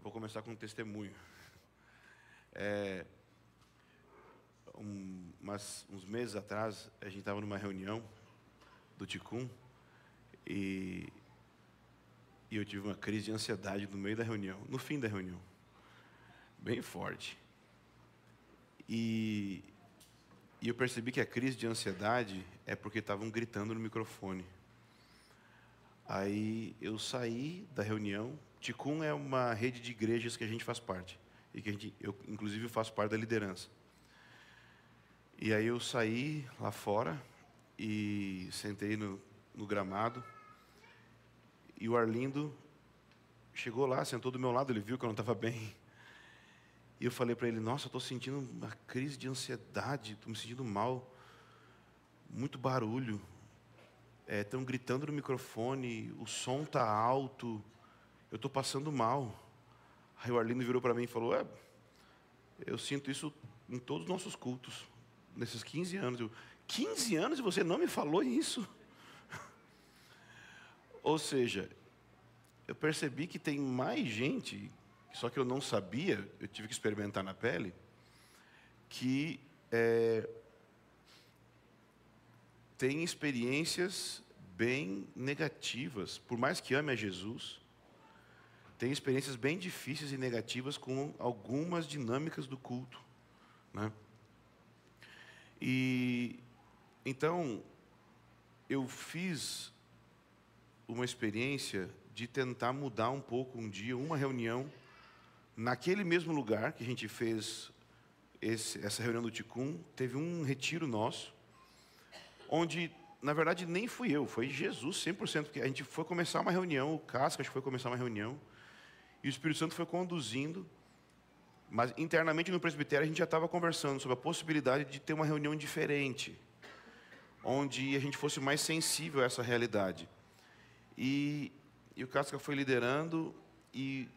Vou começar com um testemunho. Uns meses atrás, a gente estava numa reunião do Ticum e eu tive uma crise de ansiedade no meio da reunião, no fim da reunião, bem forte. E eu percebi que a crise de ansiedade é porque estavam gritando no microfone. Aí eu saí da reunião. Ticum é uma rede de igrejas que a gente faz parte. E que eu, inclusive, faço parte da liderança. E aí eu saí lá fora e sentei no gramado. E o Arlindo chegou lá, sentou do meu lado, ele viu que eu não estava bem. E eu falei para ele, nossa, eu estou sentindo uma crise de ansiedade, estou me sentindo mal. Muito barulho. Estão gritando no microfone, o som está alto, eu estou passando mal. Aí o Arlindo virou para mim e falou, eu sinto isso em todos os nossos cultos, nesses 15 anos. Eu, 15 anos e você não me falou isso? Ou seja, eu percebi que tem mais gente, só que eu não sabia, eu tive que experimentar na pele, que tem experiências bem negativas, por mais que ame a Jesus, tem experiências bem difíceis e negativas com algumas dinâmicas do culto, né? E então eu fiz uma experiência de tentar mudar um pouco um dia, uma reunião, naquele mesmo lugar que a gente fez essa reunião do Ticum, teve um retiro nosso, onde, na verdade, nem fui eu, foi Jesus 100%, porque a gente foi começar uma reunião, o Cascas foi começar uma reunião, e o Espírito Santo foi conduzindo, mas internamente no presbitério a gente já estava conversando sobre a possibilidade de ter uma reunião diferente, onde a gente fosse mais sensível a essa realidade. E o Casca foi liderando, e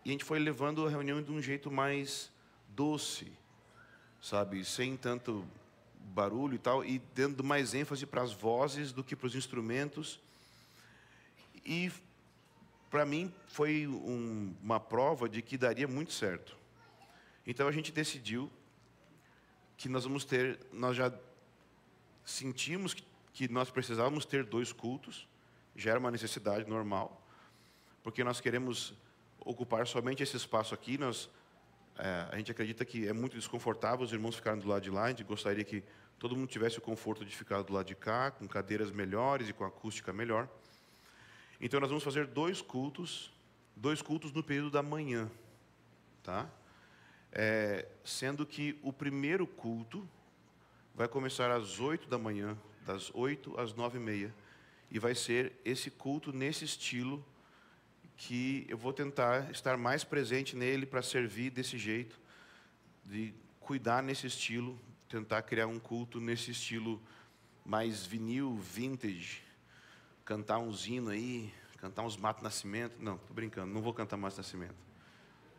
a gente foi levando a reunião de um jeito mais doce, sabe, sem tanto barulho e tal, e dando mais ênfase para as vozes do que para os instrumentos. E para mim foi uma prova de que daria muito certo. Então a gente decidiu que nós já sentimos que nós precisávamos ter 2 cultos, já era uma necessidade normal, porque nós queremos ocupar somente esse espaço aqui. A gente acredita que é muito desconfortável os irmãos ficarem do lado de lá. A gente gostaria que todo mundo tivesse o conforto de ficar do lado de cá, com cadeiras melhores e com acústica melhor. Então nós vamos fazer 2 cultos no período da manhã, tá? Sendo que o primeiro culto vai começar às 8 da manhã, das 8 às 9h30, e vai ser esse culto nesse estilo, que eu vou tentar estar mais presente nele para servir desse jeito, de cuidar nesse estilo, tentar criar um culto nesse estilo mais vinil, vintage, cantar uns hinos aí, cantar uns Mato Nascimento. Não, estou brincando, não vou cantar Mato Nascimento.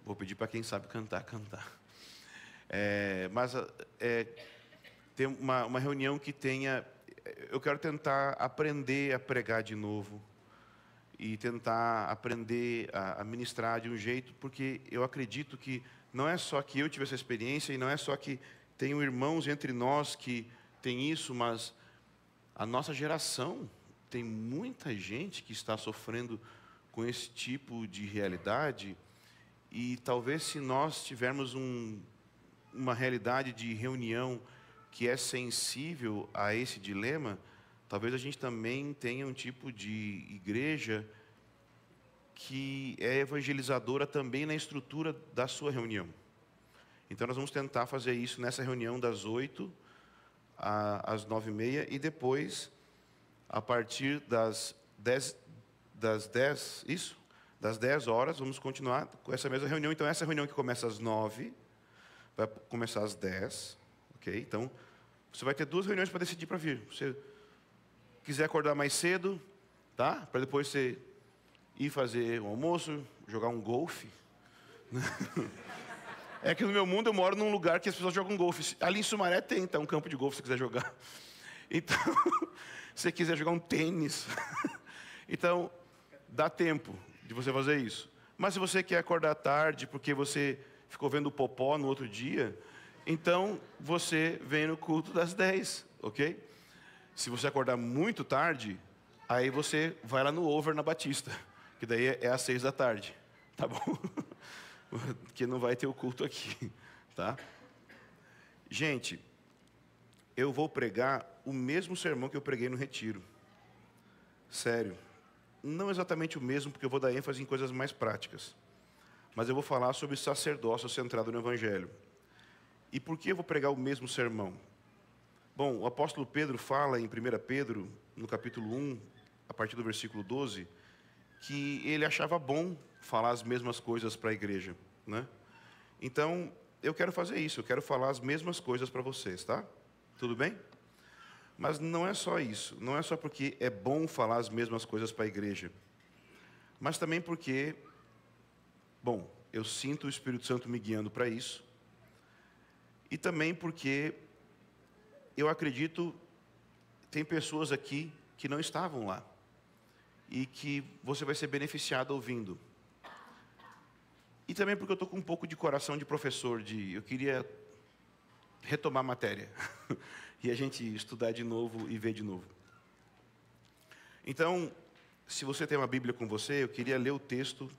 Vou pedir para quem sabe cantar. Mas tem uma reunião que tenha... Eu quero tentar aprender a pregar de novo, e tentar aprender a ministrar de um jeito, porque eu acredito que não é só que eu tive essa experiência, e não é só que tenho irmãos entre nós que têm isso, mas a nossa geração tem muita gente que está sofrendo com esse tipo de realidade. E talvez, se nós tivermos uma realidade de reunião que é sensível a esse dilema, talvez a gente também tenha um tipo de igreja que é evangelizadora também na estrutura da sua reunião. Então nós vamos tentar fazer isso nessa reunião das 8 às 9h30, e depois, a partir das 10 horas, vamos continuar com essa mesma reunião. Então essa reunião que começa às 9, vai começar às 10, ok? Então você vai ter 2 reuniões para decidir para vir. Você quiser acordar mais cedo, tá? Para depois você ir fazer um almoço, jogar um golfe. É que no meu mundo eu moro num lugar que as pessoas jogam golfe. Ali em Sumaré tem, tá, um campo de golfe se você quiser jogar. Então, se você quiser jogar um tênis. Então, dá tempo de você fazer isso. Mas se você quer acordar tarde porque você ficou vendo popó no outro dia, então você vem no culto das 10, ok? Se você acordar muito tarde, aí você vai lá no Over na Batista, que daí é às 6 da tarde, tá bom? Que não vai ter o culto aqui, tá? Gente, eu vou pregar o mesmo sermão que eu preguei no retiro. Sério. Não exatamente o mesmo, porque eu vou dar ênfase em coisas mais práticas. Mas eu vou falar sobre sacerdócio centrado no Evangelho. E por que eu vou pregar o mesmo sermão? Bom, o apóstolo Pedro fala em 1 Pedro, no capítulo 1, a partir do versículo 12, que ele achava bom falar as mesmas coisas para a igreja, né? Então, eu quero fazer isso, eu quero falar as mesmas coisas para vocês, tá? Tudo bem? Mas não é só isso, não é só porque é bom falar as mesmas coisas para a igreja, mas também porque, bom, eu sinto o Espírito Santo me guiando para isso, e também porque eu acredito, tem pessoas aqui que não estavam lá, e que você vai ser beneficiado ouvindo. E também porque eu estou com um pouco de coração de professor, eu queria retomar a matéria, e a gente estudar de novo e ver de novo. Então, se você tem uma Bíblia com você, eu queria ler o texto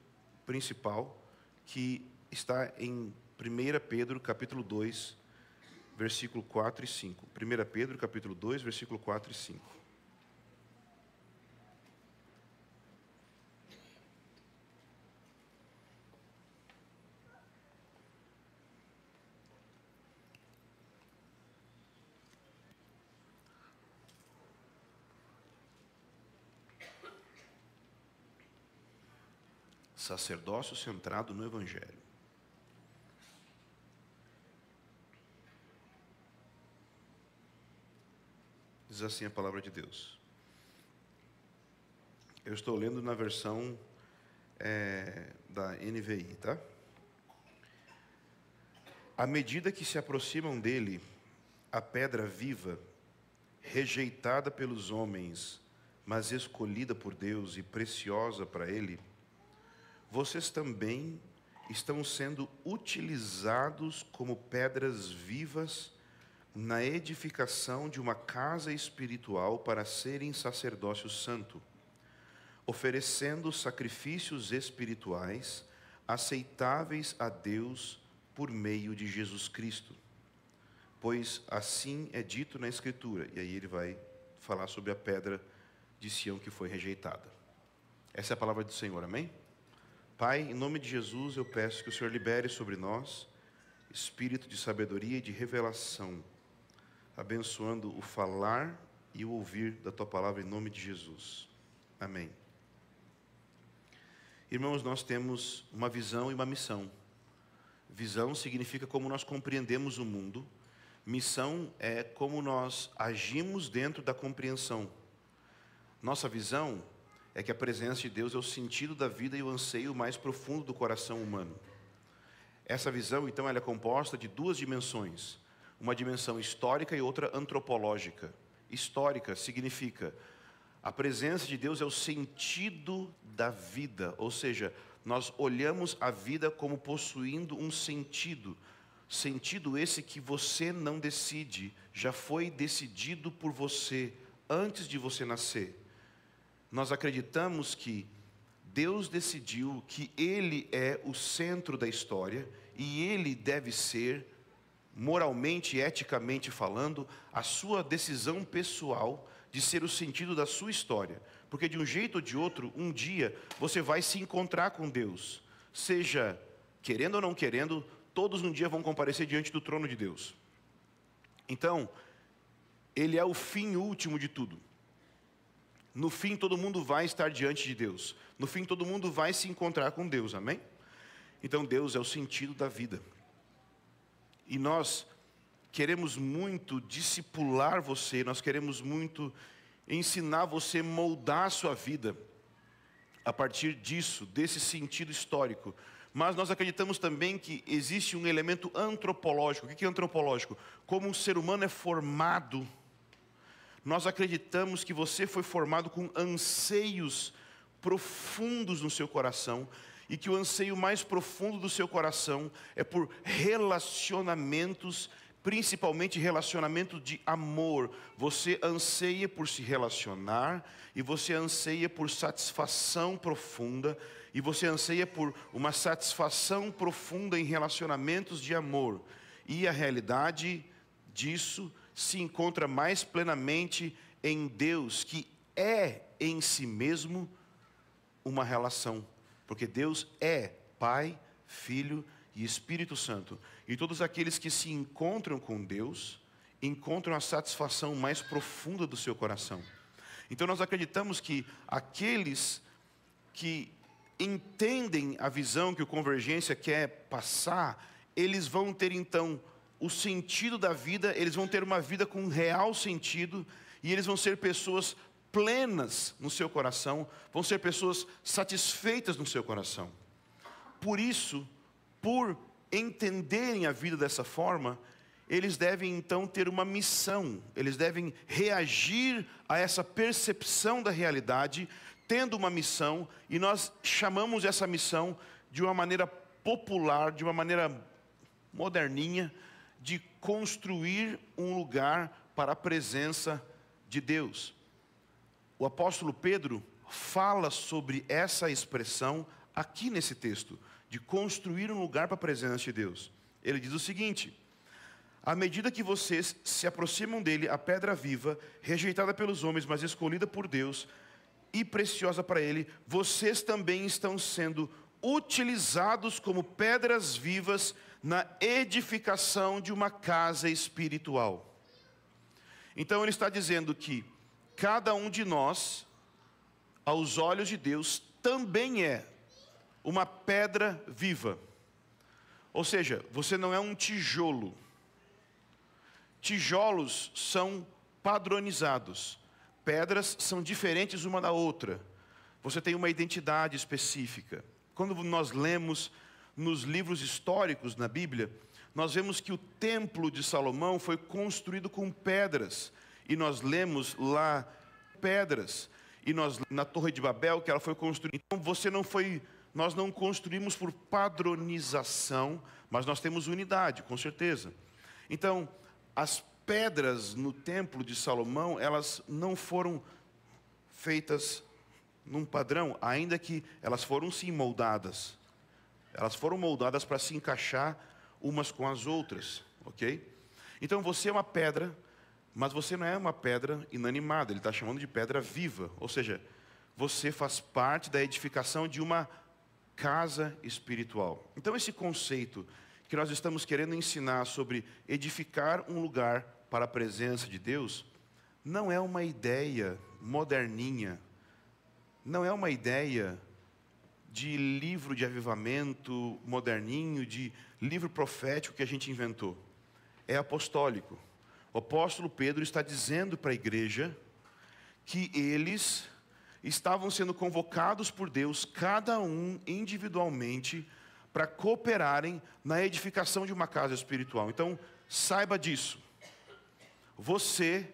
principal, que está em 1 Pedro, capítulo 2, versículo 4 e 5. 1 Pedro, capítulo 2, versículo 4 e 5. Sacerdócio centrado no Evangelho. Diz assim a palavra de Deus. Eu estou lendo na versão da NVI, tá? À medida que se aproximam dele, a pedra viva, rejeitada pelos homens, mas escolhida por Deus e preciosa para ele, vocês também estão sendo utilizados como pedras vivas na edificação de uma casa espiritual para serem sacerdócio santo, oferecendo sacrifícios espirituais aceitáveis a Deus por meio de Jesus Cristo. Pois assim é dito na Escritura. E aí ele vai falar sobre a pedra de Sião que foi rejeitada. Essa é a palavra do Senhor, amém? Pai, em nome de Jesus, eu peço que o Senhor libere sobre nós espírito de sabedoria e de revelação, abençoando o falar e o ouvir da Tua palavra em nome de Jesus. Amém. Irmãos, nós temos uma visão e uma missão. Visão significa como nós compreendemos o mundo. Missão é como nós agimos dentro da compreensão. Nossa visão é que a presença de Deus é o sentido da vida e o anseio mais profundo do coração humano. Essa visão, então, ela é composta de duas dimensões. Uma dimensão histórica e outra antropológica. Histórica significa a presença de Deus é o sentido da vida, ou seja, nós olhamos a vida como possuindo um sentido. Sentido esse que você não decide, já foi decidido por você antes de você nascer. Nós acreditamos que Deus decidiu que Ele é o centro da história e Ele deve ser, moralmente e eticamente falando, a sua decisão pessoal de ser o sentido da sua história. Porque de um jeito ou de outro, um dia, você vai se encontrar com Deus. Seja querendo ou não querendo, todos um dia vão comparecer diante do trono de Deus. Então, Ele é o fim último de tudo. No fim, todo mundo vai estar diante de Deus. No fim, todo mundo vai se encontrar com Deus, amém? Então, Deus é o sentido da vida. E nós queremos muito discipular você, nós queremos muito ensinar você a moldar a sua vida a partir disso, desse sentido histórico. Mas nós acreditamos também que existe um elemento antropológico. O que é antropológico? Como um ser humano é formado. Nós acreditamos que você foi formado com anseios profundos no seu coração e que o anseio mais profundo do seu coração é por relacionamentos, principalmente relacionamento de amor. Você anseia por se relacionar, e você anseia por satisfação profunda, e você anseia por uma satisfação profunda em relacionamentos de amor. E a realidade disso se encontra mais plenamente em Deus, que é em si mesmo uma relação. Porque Deus é Pai, Filho e Espírito Santo. E todos aqueles que se encontram com Deus, encontram a satisfação mais profunda do seu coração. Então nós acreditamos que aqueles que entendem a visão que o Convergência quer passar, eles vão ter então o sentido da vida, eles vão ter uma vida com real sentido, e eles vão ser pessoas plenas no seu coração, vão ser pessoas satisfeitas no seu coração. Por isso, por entenderem a vida dessa forma, eles devem então ter uma missão, eles devem reagir a essa percepção da realidade, tendo uma missão, e nós chamamos essa missão de uma maneira popular, de uma maneira moderninha, de construir um lugar para a presença de Deus. O apóstolo Pedro fala sobre essa expressão aqui nesse texto, de construir um lugar para a presença de Deus. Ele diz o seguinte: à medida que vocês se aproximam dele, a pedra viva, rejeitada pelos homens, mas escolhida por Deus e preciosa para ele, vocês também estão sendo utilizados como pedras vivas na edificação de uma casa espiritual. Então ele está dizendo que cada um de nós, aos olhos de Deus, também é uma pedra viva. Ou seja, você não é um tijolo. Tijolos são padronizados. Pedras são diferentes uma da outra. Você tem uma identidade específica. Quando nós lemos nos livros históricos na Bíblia, nós vemos que o templo de Salomão foi construído com pedras. E nós lemos lá pedras. E nós na Torre de Babel que ela foi construída. Então nós não construímos por padronização, mas nós temos unidade, com certeza. Então, as pedras no templo de Salomão, elas não foram feitas num padrão, ainda que elas foram sim moldadas. Elas foram moldadas para se encaixar umas com as outras, ok? Então você é uma pedra, mas você não é uma pedra inanimada, ele está chamando de pedra viva. Ou seja, você faz parte da edificação de uma casa espiritual. Então esse conceito que nós estamos querendo ensinar sobre edificar um lugar para a presença de Deus, não é uma ideia moderninha, não é uma ideia de livro de avivamento moderninho, de livro profético que a gente inventou. É apostólico. O apóstolo Pedro está dizendo para a igreja que eles estavam sendo convocados por Deus, cada um individualmente, para cooperarem na edificação de uma casa espiritual. Então, saiba disso. Você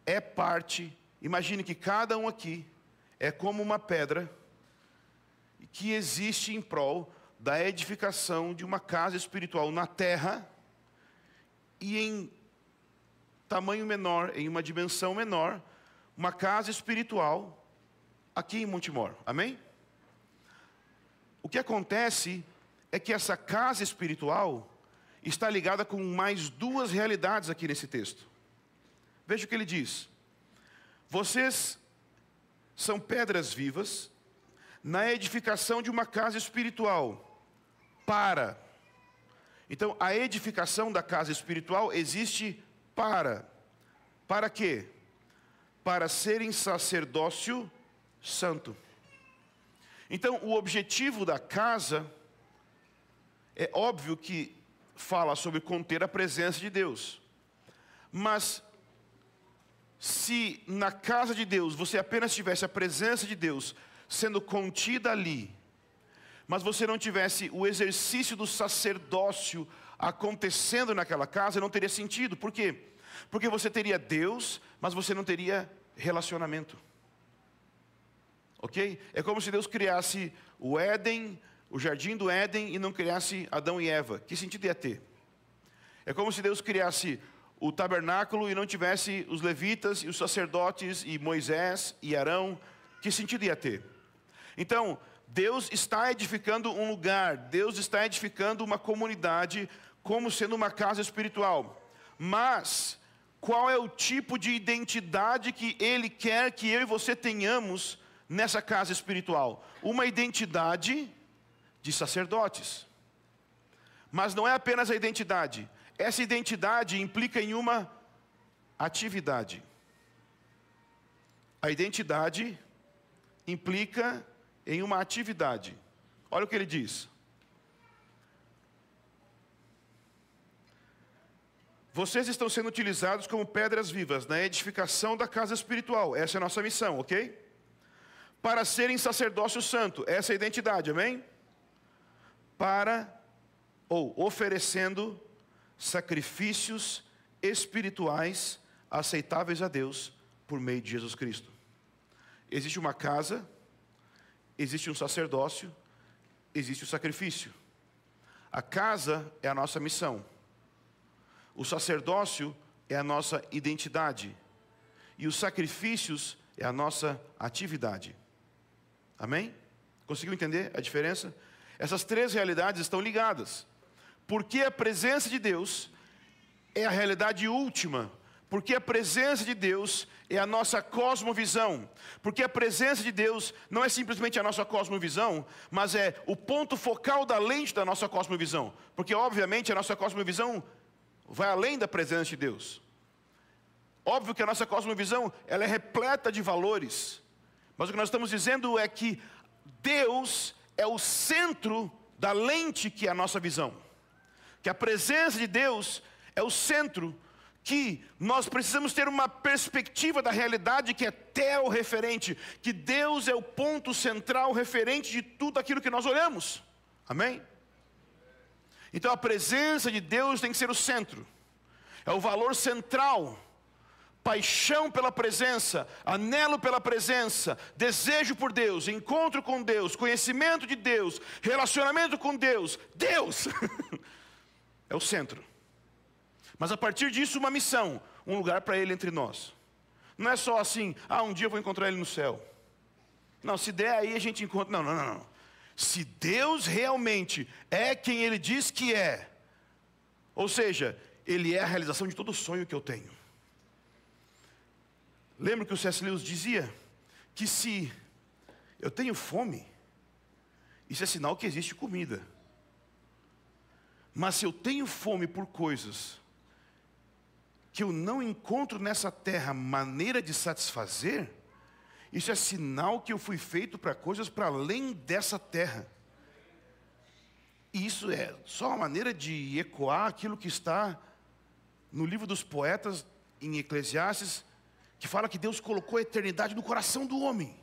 é parte, imagine que cada um aqui é como uma pedra que existe em prol da edificação de uma casa espiritual na terra e em tamanho menor, em uma dimensão menor, uma casa espiritual aqui em Montemor. Amém? O que acontece é que essa casa espiritual está ligada com mais duas realidades aqui nesse texto. Veja o que ele diz: vocês são pedras vivas na edificação de uma casa espiritual para. Então, a edificação da casa espiritual existe para quê? Para serem sacerdócio santo. Então, o objetivo da casa, é óbvio que fala sobre conter a presença de Deus. Mas, se na casa de Deus você apenas tivesse a presença de Deus sendo contida ali, mas você não tivesse o exercício do sacerdócio acontecendo naquela casa, não teria sentido. Por quê? Porque você teria Deus, mas você não teria relacionamento. ok? É como se Deus criasse o Éden, o jardim do Éden, e não criasse Adão e Eva. Que sentido ia ter? É como se Deus criasse o tabernáculo e não tivesse os levitas e os sacerdotes e Moisés e Arão. Que sentido ia ter? Então, Deus está edificando um lugar, Deus está edificando uma comunidade como sendo uma casa espiritual. Mas qual é o tipo de identidade que Ele quer que eu e você tenhamos nessa casa espiritual? Uma identidade de sacerdotes. Mas não é apenas a identidade. Essa identidade implica em uma atividade. A identidade implica em uma atividade. Olha o que ele diz. Vocês estão sendo utilizados como pedras vivas na edificação da casa espiritual. Essa é a nossa missão, ok? Para serem sacerdócio santo. Essa é a identidade, amém? Oferecendo sacrifícios espirituais aceitáveis a Deus por meio de Jesus Cristo. Existe uma casa, existe um sacerdócio, existe o sacrifício. A casa é a nossa missão. O sacerdócio é a nossa identidade. E os sacrifícios é a nossa atividade. Amém? Conseguiu entender a diferença? Essas três realidades estão ligadas. Porque a presença de Deus é a realidade última. Porque a presença de Deus é a nossa cosmovisão. Porque a presença de Deus não é simplesmente a nossa cosmovisão, mas é o ponto focal da lente da nossa cosmovisão. Porque, obviamente, a nossa cosmovisão vai além da presença de Deus. Óbvio que a nossa cosmovisão, ela é repleta de valores. Mas o que nós estamos dizendo é que Deus é o centro da lente que é a nossa visão. Que a presença de Deus é o centro, que nós precisamos ter uma perspectiva da realidade que é teorreferente, que Deus é o ponto central referente de tudo aquilo que nós olhamos. Amém? Então a presença de Deus tem que ser o centro, é o valor central. Paixão pela presença, anelo pela presença, desejo por Deus, encontro com Deus, conhecimento de Deus, relacionamento com Deus. Deus é o centro. Mas a partir disso uma missão, um lugar para Ele entre nós. Não é só assim, um dia eu vou encontrar Ele no céu. Não, se der aí a gente encontra. Não. Se Deus realmente é quem Ele diz que é, ou seja, Ele é a realização de todo sonho que eu tenho. Lembra que o C.S. Lewis dizia que se eu tenho fome, isso é sinal que existe comida. Mas se eu tenho fome por coisas que eu não encontro nessa terra maneira de satisfazer, isso é sinal que eu fui feito para coisas para além dessa terra. E isso é só uma maneira de ecoar aquilo que está no livro dos poetas, em Eclesiastes, que fala que Deus colocou a eternidade no coração do homem.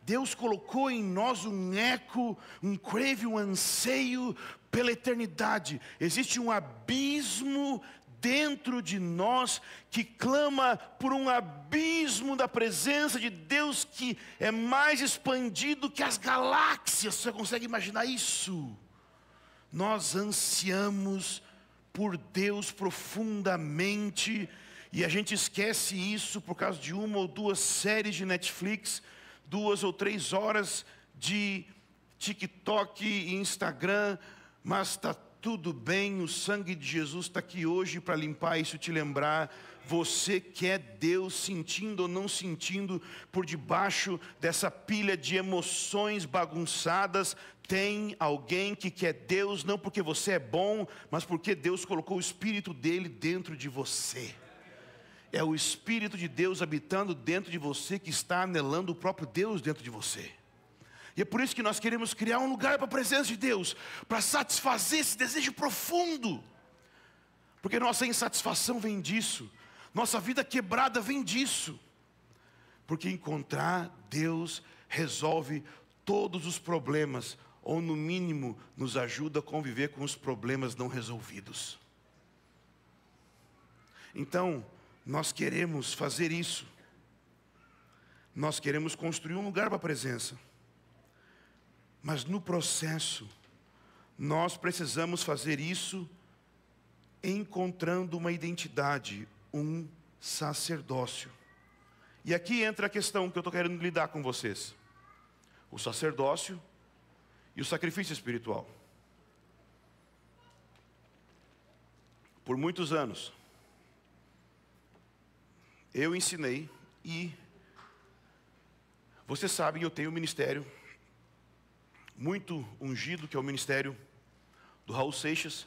Deus colocou em nós um eco, um crave, um anseio pela eternidade. Existe um abismo dentro de nós que clama por um abismo da presença de Deus que é mais expandido que as galáxias. Você consegue imaginar isso? Nós ansiamos por Deus profundamente e a gente esquece isso por causa de uma ou duas séries de Netflix, 2 ou 3 horas de TikTok e Instagram, mas está tudo bem, o sangue de Jesus está aqui hoje para limpar isso e te lembrar. Você quer Deus sentindo ou não sentindo por debaixo dessa pilha de emoções bagunçadas. Tem alguém que quer Deus não porque você é bom, mas porque Deus colocou o Espírito dele dentro de você. É o Espírito de Deus habitando dentro de você que está anelando o próprio Deus dentro de você. E é por isso que nós queremos criar um lugar para a presença de Deus, para satisfazer esse desejo profundo. Porque nossa insatisfação vem disso, nossa vida quebrada vem disso. Porque encontrar Deus resolve todos os problemas, ou no mínimo nos ajuda a conviver com os problemas não resolvidos. Então, nós queremos fazer isso. Nós queremos construir um lugar para a presença. Mas no processo, nós precisamos fazer isso encontrando uma identidade, um sacerdócio. E aqui entra a questão que eu estou querendo lidar com vocês. O sacerdócio e o sacrifício espiritual. Por muitos anos, eu ensinei e vocês sabem, eu tenho um ministério muito ungido, que é o ministério do Raul Seixas,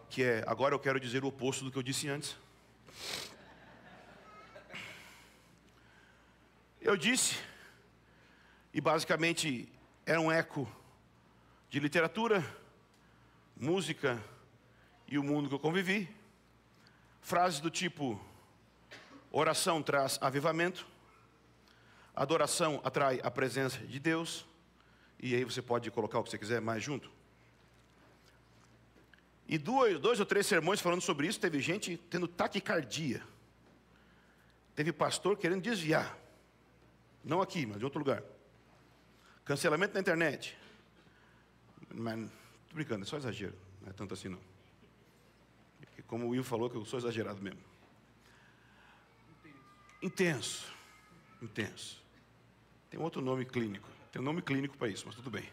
que é, agora eu quero dizer o oposto do que eu disse antes. Eu disse, e basicamente era um eco de literatura, música e o mundo que eu convivi. Frases do tipo: oração traz avivamento, adoração atrai a presença de Deus. E aí você pode colocar o que você quiser mais junto. E dois ou três sermões falando sobre isso, teve gente tendo taquicardia. Teve pastor querendo desviar. Não aqui, mas em outro lugar. Cancelamento na internet. Mas, tô brincando, é só exagero. Não é tanto assim não. Porque como o Will falou, que eu sou exagerado mesmo. Intenso. Intenso. Tem outro nome clínico. Tem um nome clínico para isso, mas tudo bem.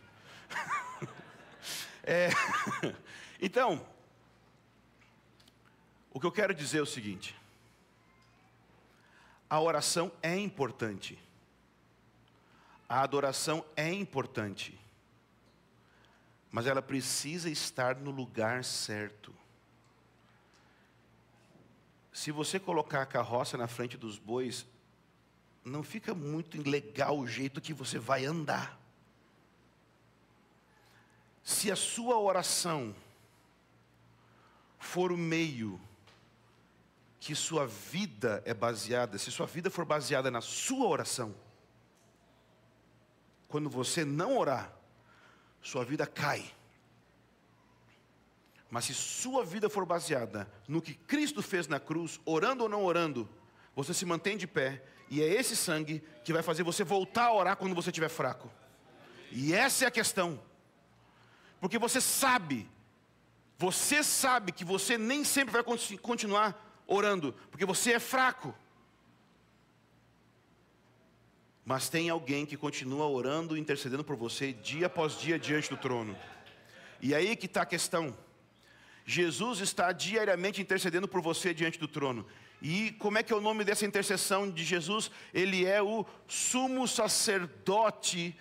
Então, o que eu quero dizer é o seguinte. A oração é importante. A adoração é importante. Mas ela precisa estar no lugar certo. Se você colocar a carroça na frente dos bois, não fica muito legal o jeito que você vai andar. Se a sua oração for o meio que sua vida é baseada, se sua vida for baseada na sua oração, quando você não orar, sua vida cai. Mas se sua vida for baseada no que Cristo fez na cruz, orando ou não orando, você se mantém de pé, e é esse sangue que vai fazer você voltar a orar quando você estiver fraco. E essa é a questão. Porque você sabe que você nem sempre vai continuar orando, porque você é fraco. Mas tem alguém que continua orando e intercedendo por você dia após dia diante do trono. E aí que está a questão. Jesus está diariamente intercedendo por você diante do trono. E como é que é o nome dessa intercessão de Jesus? Ele é o sumo sacerdote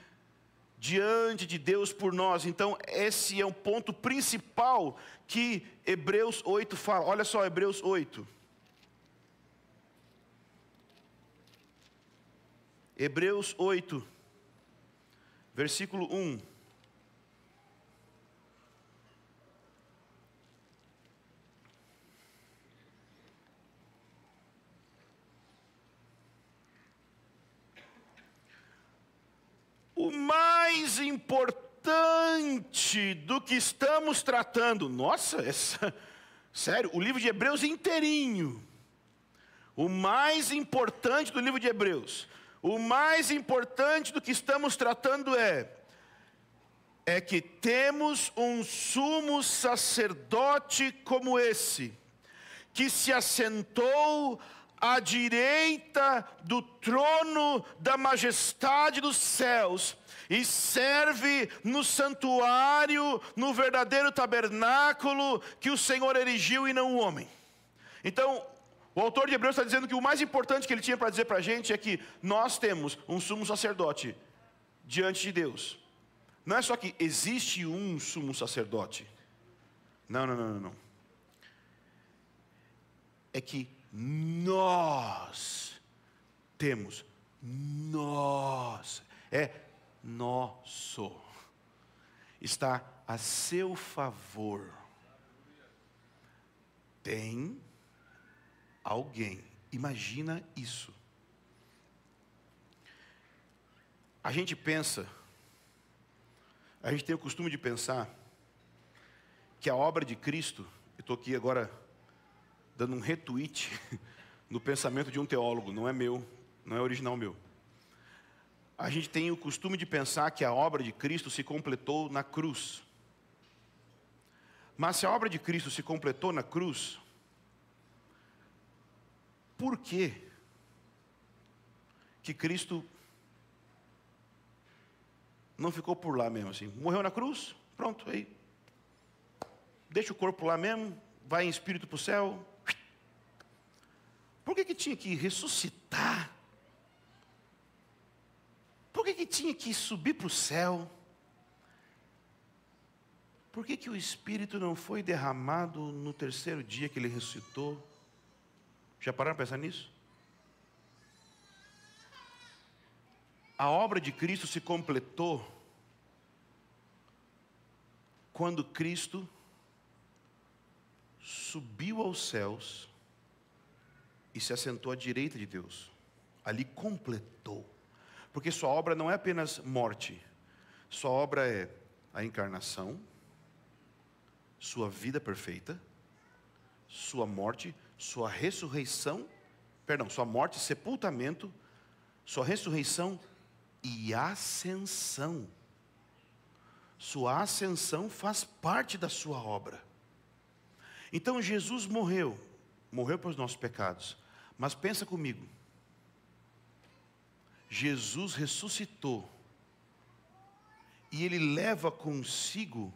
diante de Deus por nós. Então esse é o ponto principal que Hebreus 8 fala. Olha só, Hebreus 8. Hebreus 8, versículo 1. O mais importante do que estamos tratando, sério, o livro de Hebreus inteirinho. O mais importante do livro de Hebreus, o mais importante do que estamos tratando é que temos um sumo sacerdote como esse, que se assentou à direita do trono da majestade dos céus, e serve no santuário, no verdadeiro tabernáculo que o Senhor erigiu e não o homem. Então, o autor de Hebreus está dizendo que o mais importante que ele tinha para dizer para a gente é que nós temos um sumo sacerdote diante de Deus. Não é só que existe um sumo sacerdote. Não. É que nós temos, nosso, está a seu favor. Tem alguém, imagina isso. A gente tem o costume de pensar que a obra de Cristo, eu estou aqui agora dando um retweet no pensamento de um teólogo, não é meu, não é original meu. A gente tem o costume de pensar que a obra de Cristo se completou na cruz. Mas se a obra de Cristo se completou na cruz, por que Cristo não ficou por lá mesmo assim? Morreu na cruz, pronto, aí. Deixa o corpo lá mesmo, vai em espírito para o céu. Por que tinha que ressuscitar? Por que tinha que subir para o céu? Por que o Espírito não foi derramado no terceiro dia que Ele ressuscitou? Já pararam para pensar nisso? A obra de Cristo se completou quando Cristo subiu aos céus e se assentou à direita de Deus. Ali completou. Porque sua obra não é apenas morte. Sua obra é a encarnação, sua vida perfeita, sua morte, sua ressurreição, sua morte, sepultamento, sua ressurreição e ascensão. Sua ascensão faz parte da sua obra. Então Jesus morreu pelos nossos pecados. Mas pensa comigo. Jesus ressuscitou. E Ele leva consigo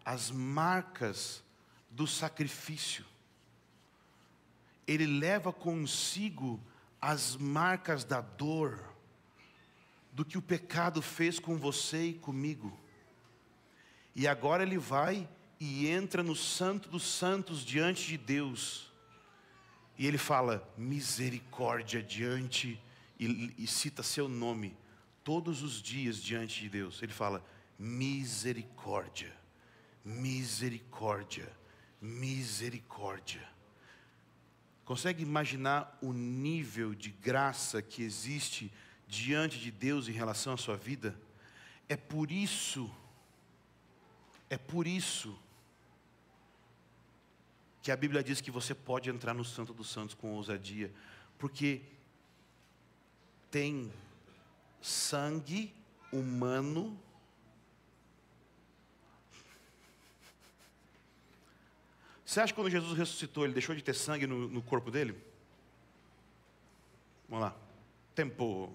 as marcas do sacrifício. Ele leva consigo as marcas da dor, do que o pecado fez com você e comigo. E agora Ele vai e entra no Santo dos Santos diante de Deus. E Ele fala, misericórdia diante, e cita seu nome, todos os dias diante de Deus. Ele fala, misericórdia, misericórdia, misericórdia. Consegue imaginar o nível de graça que existe diante de Deus em relação à sua vida? É por isso que a Bíblia diz que você pode entrar no Santo dos Santos com ousadia, porque tem sangue humano. Você acha que quando Jesus ressuscitou, Ele deixou de ter sangue no corpo dele? Vamos lá. Tempo.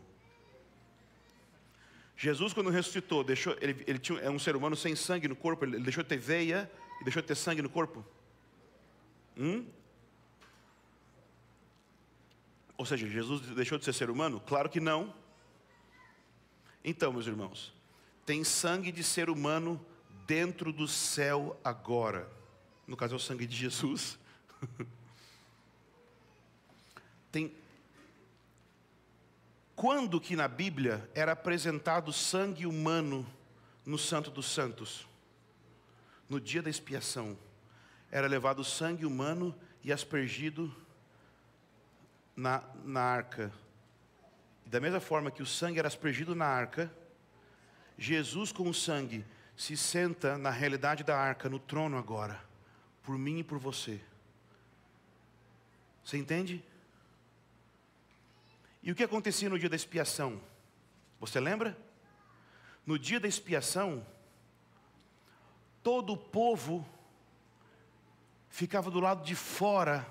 Jesus, quando ressuscitou, ele é um ser humano sem sangue no corpo. Ele deixou de ter veia e deixou de ter sangue no corpo? Ou seja, Jesus deixou de ser ser humano? Claro que não. Então, meus irmãos, tem sangue de ser humano dentro do céu agora. No caso é o sangue de Jesus. Quando que na Bíblia era apresentado sangue humano no Santo dos Santos? No dia da expiação. Era levado sangue humano e aspergido na arca. E da mesma forma que o sangue era aspergido na arca, Jesus com o sangue se senta na realidade da arca, no trono agora, por mim e por você. Você entende? E o que acontecia no dia da expiação? Você lembra? No dia da expiação, todo o povo ficava do lado de fora.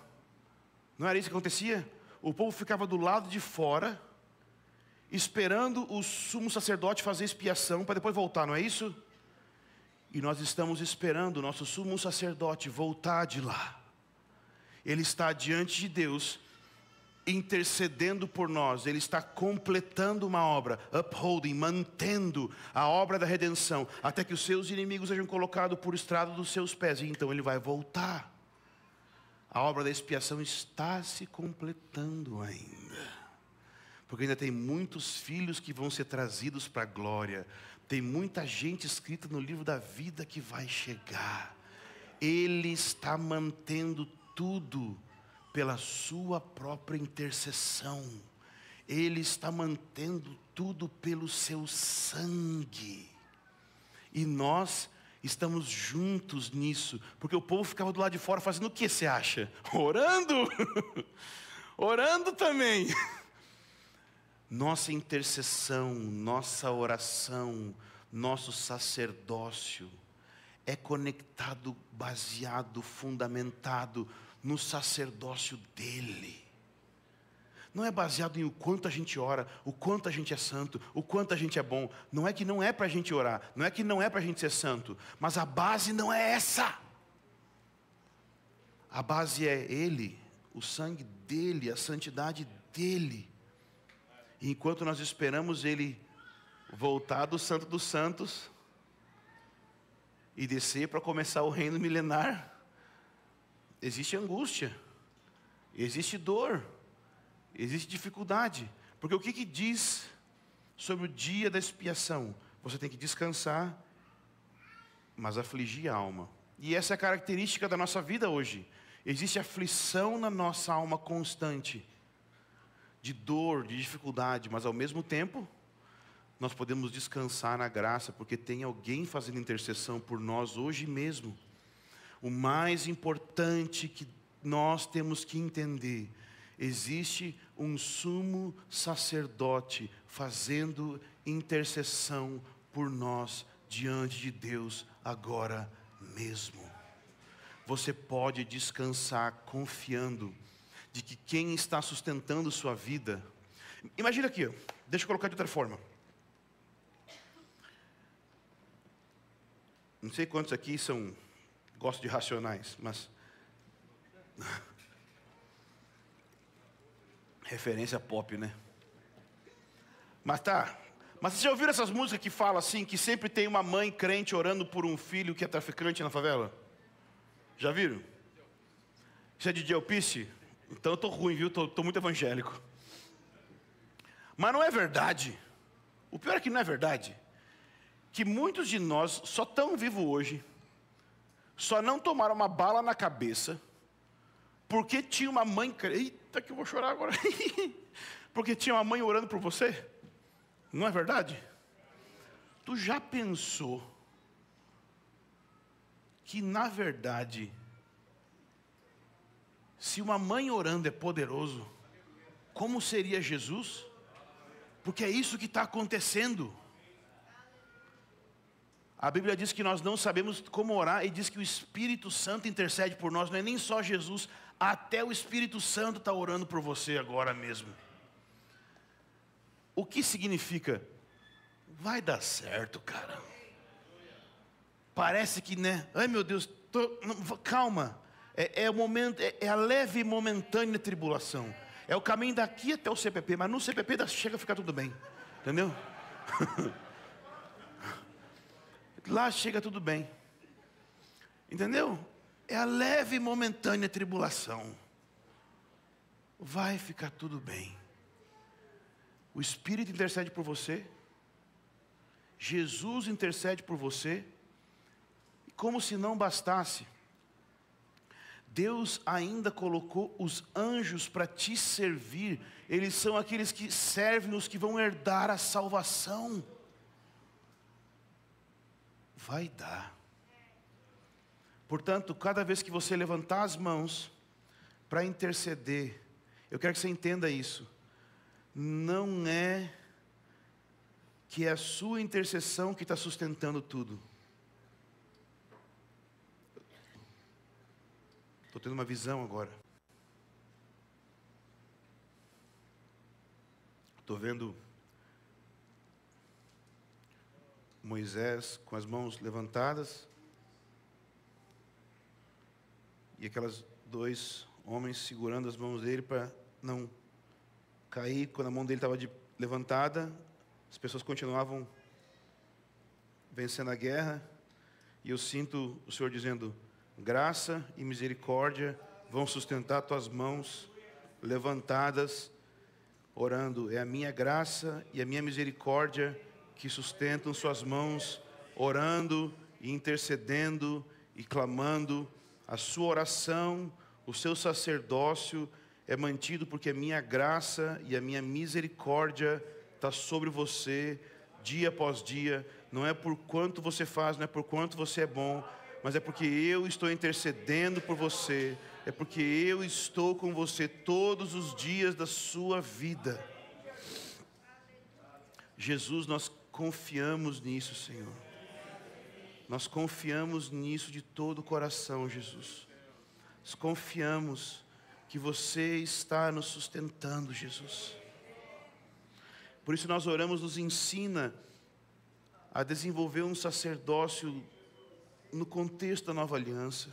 Não era isso que acontecia? O povo ficava do lado de fora, esperando o sumo sacerdote fazer expiação para depois voltar, não é isso? E nós estamos esperando o nosso sumo sacerdote voltar de lá. Ele está diante de Deus, intercedendo por nós. Ele está completando uma obra, upholding, mantendo a obra da redenção, até que os seus inimigos sejam colocados por estrado dos seus pés. E então Ele vai voltar. A obra da expiação está se completando ainda, porque ainda tem muitos filhos que vão ser trazidos para a glória. Tem muita gente escrita no livro da vida que vai chegar. Ele está mantendo tudo pela sua própria intercessão. Ele está mantendo tudo pelo seu sangue. E nós estamos juntos nisso, porque o povo ficava do lado de fora fazendo o que você acha? Orando! Orando também. Nossa intercessão, nossa oração, nosso sacerdócio é conectado, baseado, fundamentado no sacerdócio dele. Não é baseado em o quanto a gente ora, o quanto a gente é santo, o quanto a gente é bom. Não é que não é para a gente orar, não é que não é para a gente ser santo, mas a base não é essa. A base é ele, o sangue dele, a santidade dele. E enquanto nós esperamos ele voltar do Santo dos Santos e descer para começar o reino milenar, existe angústia, existe dor, existe dificuldade. Porque o que diz sobre o dia da expiação? Você tem que descansar, mas afligir a alma. E essa é a característica da nossa vida hoje. Existe aflição na nossa alma constante, de dor, de dificuldade, mas ao mesmo tempo, nós podemos descansar na graça, porque tem alguém fazendo intercessão por nós hoje mesmo. O mais importante que nós temos que entender: existe um sumo sacerdote fazendo intercessão por nós diante de Deus agora mesmo. Você pode descansar confiando de que quem está sustentando sua vida... Imagina aqui, deixa eu colocar de outra forma. Não sei quantos aqui gostam de Racionais, mas... referência pop, né? Mas vocês já ouviram essas músicas que falam assim, que sempre tem uma mãe crente orando por um filho que é traficante na favela? Já viram? Isso é de Alpice? Então eu estou ruim, viu? Estou muito evangélico. Mas não é verdade. O pior é que não é verdade. Que muitos de nós só estão vivos hoje, só não tomaram uma bala na cabeça, porque tinha uma mãe... Eita, que eu vou chorar agora. Porque tinha uma mãe orando por você. Não é verdade? Tu já pensou que, na verdade, se uma mãe orando é poderoso, como seria Jesus? Porque é isso que está acontecendo. A Bíblia diz que nós não sabemos como orar, e diz que o Espírito Santo intercede por nós. Não é nem só Jesus, até o Espírito Santo está orando por você agora mesmo. O que significa? Vai dar certo, cara. Parece que, né? Ai, meu Deus, calma. É o momento, é a leve e momentânea tribulação. É o caminho daqui até o CPP, mas no CPP chega a ficar tudo bem. Entendeu? Lá chega tudo bem. Entendeu? É a leve e momentânea tribulação. Vai ficar tudo bem. O Espírito intercede por você. Jesus intercede por você. E como se não bastasse, Deus ainda colocou os anjos para te servir. Eles são aqueles que servem os que vão herdar a salvação. Vai dar. Portanto, cada vez que você levantar as mãos para interceder, eu quero que você entenda isso. Não é que é a sua intercessão que está sustentando tudo. Estou tendo uma visão agora. Estou vendo Moisés com as mãos levantadas e aquelas dois homens segurando as mãos dele para não cair. Quando a mão dele estava levantada, as pessoas continuavam vencendo a guerra, e eu sinto o Senhor dizendo: graça e misericórdia vão sustentar tuas mãos levantadas, orando. É a minha graça e a minha misericórdia que sustentam suas mãos, orando e intercedendo e clamando. A sua oração, o seu sacerdócio é mantido porque a minha graça e a minha misericórdia está sobre você dia após dia. Não é por quanto você faz, não é por quanto você é bom, mas é porque eu estou intercedendo por você. É porque eu estou com você todos os dias da sua vida. Jesus, nós confiamos nisso, Senhor. Nós confiamos nisso de todo o coração, Jesus. Nós confiamos que você está nos sustentando, Jesus. Por isso nós oramos, nos ensina a desenvolver um sacerdócio no contexto da nova aliança.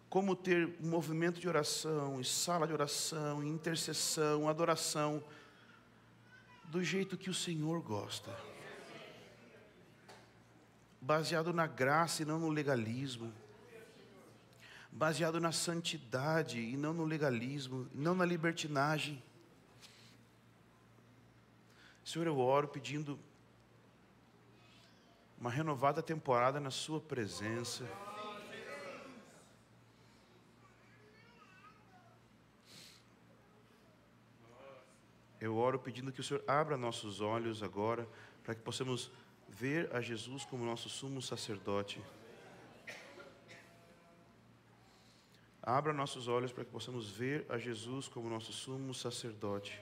Como ter um movimento de oração, e sala de oração, e intercessão, adoração, do jeito que o Senhor gosta. Baseado na graça e não no legalismo. Baseado na santidade e não no legalismo, não na libertinagem. Senhor, eu oro pedindo uma renovada temporada na sua presença. Eu oro pedindo que o Senhor abra nossos olhos agora, para que possamos ver a Jesus como nosso sumo sacerdote. Abra nossos olhos para que possamos ver a Jesus como nosso sumo sacerdote.